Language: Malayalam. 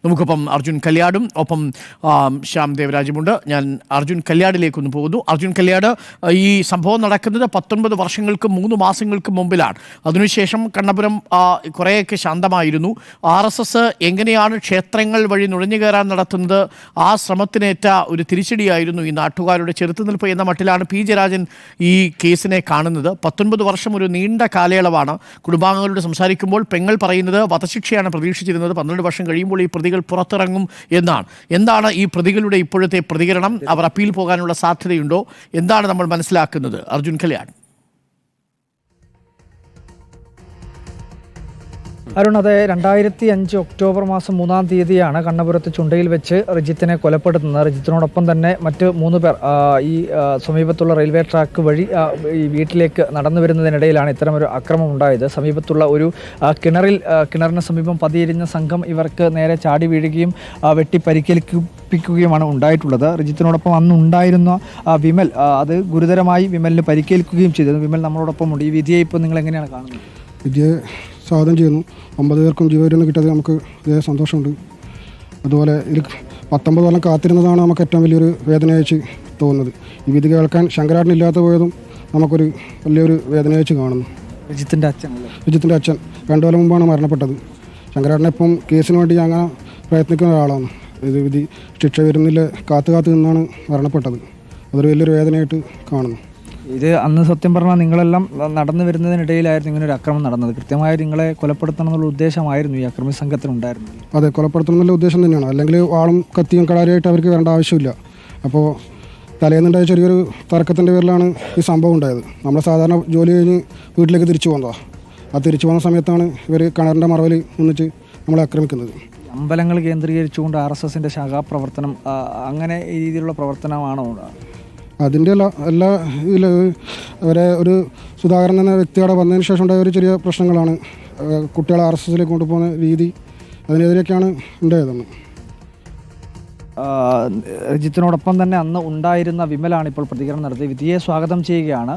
നമുക്കൊപ്പം അർജുൻ കല്യാടും ഒപ്പം ശ്യാം ദേവരാജുമുണ്ട്. ഞാൻ അർജുൻ കല്യാടിലേക്കൊന്ന് പോകുന്നു. അർജുൻ കല്യാട്, ഈ സംഭവം നടക്കുന്നത് 19 വർഷങ്ങൾക്ക് 3 മാസങ്ങൾക്ക് മുമ്പിലാണ്. അതിനുശേഷം കണ്ണപുരം കുറേയൊക്കെ ശാന്തമായിരുന്നു. RSS എങ്ങനെയാണ് ക്ഷേത്രങ്ങൾ വഴി നുഴഞ്ഞു കയറാൻ നടത്തുന്നത്, ആ ശ്രമത്തിനേറ്റ ഒരു തിരിച്ചടിയായിരുന്നു ഈ നാട്ടുകാരുടെ ചെറുത്തുനിൽപ്പ് എന്ന മട്ടിലാണ് പി ജയരാജൻ ഈ കേസിനെ കാണുന്നത്. 19 വർഷം ഒരു നീണ്ട കാലയളവാണ്. കുടുംബാംഗങ്ങളോട് സംസാരിക്കുമ്പോൾ പെങ്ങൾ പറയുന്നത് വധശിക്ഷയാണ് പ്രതീക്ഷിച്ചിരുന്നത്, 12 വർഷം കഴിയുമ്പോൾ ഈ പ്രതികൾ പുറത്തിറങ്ങും എന്നാണ്. എന്താണ് ഈ പ്രതികളുടെ ഇപ്പോഴത്തെ പ്രതികരണം? അവർ അപ്പീൽ പോകാനുള്ള സാധ്യതയുണ്ടോ? എന്താണ് നമ്മൾ മനസ്സിലാക്കുന്നത്? അർജുൻ കല്യാൺ. അരുൺ, അത് 2005 ഒക്ടോബർ മാസം 3-ാം തീയതിയാണ് കണ്ണപുരത്ത് ചുണ്ടയിൽ വെച്ച് റിജിത്തിനെ കൊലപ്പെടുത്തുന്നത്. റിജിത്തിനോടൊപ്പം തന്നെ മറ്റ് 3 പേർ ഈ സമീപത്തുള്ള റെയിൽവേ ട്രാക്ക് വഴി ഈ വീട്ടിലേക്ക് നടന്നു വരുന്നതിനിടയിലാണ് ഇത്തരമൊരു അക്രമം ഉണ്ടായത്. സമീപത്തുള്ള ഒരു കിണറിന് സമീപം പതിയിരിഞ്ഞ സംഘം ഇവർക്ക് നേരെ ചാടി വീഴുകയും വെട്ടി പരിക്കേൽപ്പിക്കുകയുമാണ് ഉണ്ടായിട്ടുള്ളത്. റിജിത്തിനോടൊപ്പം അന്ന് ഉണ്ടായിരുന്ന വിമൽ, അത് ഗുരുതരമായി വിമലിന് പരിക്കേൽക്കുകയും ചെയ്തത്. വിമൽ നമ്മളോടൊപ്പം ഉണ്ട്. ഈ വിധിയെ ഇപ്പോൾ നിങ്ങൾ എങ്ങനെയാണ് കാണുന്നത്? വിധിയെ സ്വാഗതം ചെയ്യുന്നു. 9 പേർക്കും ജീവപര്യന്തം കിട്ടിയത് നമുക്ക് ഇതേ സന്തോഷമുണ്ട്. അതുപോലെ ഇതിൽ 19 കൊല്ലം കാത്തിരുന്നതാണ് നമുക്ക് ഏറ്റവും വലിയൊരു വേദനയച്ച് തോന്നുന്നത്. ഈ വിധി കേൾക്കാൻ ശങ്കരാട്ടനില്ലാത്ത പോയതും നമുക്കൊരു വലിയൊരു വേദനയച്ച് കാണുന്നു. റിജിത്തിൻ്റെ അച്ഛൻ 2 കൊല്ലം മുമ്പാണ് മരണപ്പെട്ടത്. ശങ്കരാട്ടനെപ്പം കേസിന് വേണ്ടി അങ്ങനെ പ്രയത്നിക്കുന്ന ഒരാളാണ്. ഇത് വിധി ശിക്ഷ വരുന്നില്ല കാത്തു നിന്നാണ് മരണപ്പെട്ടത്. അതൊരു വലിയൊരു വേദനയായിട്ട് കാണുന്നു. ഇത് അന്ന് സത്യം പറഞ്ഞാൽ നിങ്ങളെല്ലാം നടന്നു വരുന്നതിനിടയിലായിരുന്നു ഇങ്ങനെ ഒരു അക്രമം നടന്നത്. കൃത്യമായി നിങ്ങളെ കൊലപ്പെടുത്തണം എന്നുള്ള ഉദ്ദേശമായിരുന്നു ഈ അക്രമി സംഘത്തിനുണ്ടായിരുന്നത്. അതെ, കൊലപ്പെടുത്തണം എന്നുള്ള ഉദ്ദേശം തന്നെയാണ്. അല്ലെങ്കിൽ വാളും കത്തിയും കടാരിയായിട്ട് അവർക്ക് വരേണ്ട ആവശ്യമില്ല. അപ്പോൾ തലേന്നുണ്ടായ ചെറിയൊരു തർക്കത്തിൻ്റെ പേരിലാണ് ഈ സംഭവം ഉണ്ടായത്. നമ്മൾ സാധാരണ ജോലി കഴിഞ്ഞ് വീട്ടിലേക്ക് തിരിച്ചു പോകുന്നതാണ്. ആ തിരിച്ചു പോകുന്ന സമയത്താണ് ഇവർ കിണറിൻ്റെ മറവിൽ നിന്നിട്ട് നമ്മളെ ആക്രമിക്കുന്നത്. അമ്പലങ്ങൾ കേന്ദ്രീകരിച്ചുകൊണ്ട് RSSൻ്റെ ശാഖാപ്രവർത്തനം, അങ്ങനെ ഈ രീതിയിലുള്ള പ്രവർത്തനമാണോ? അതിൻ്റെ എല്ലാ അവരെ ഒരു സുധാകരൻ എന്ന വ്യക്തിയുടെ വന്നതിന് ശേഷം ഉണ്ടായ ഒരു ചെറിയ പ്രശ്നങ്ങളാണ്. കുട്ടികളെ RSSലേക്ക് കൊണ്ടുപോകുന്ന രീതി, അതിനെതിരെയൊക്കെയാണ് ഉണ്ടായതെന്ന്. രജിത്തിനോടൊപ്പം തന്നെ അന്ന് ഉണ്ടായിരുന്ന വിമലാണ് ഇപ്പോൾ പ്രതികരണം നടത്തി. വിധിയെ സ്വാഗതം ചെയ്യുകയാണ്.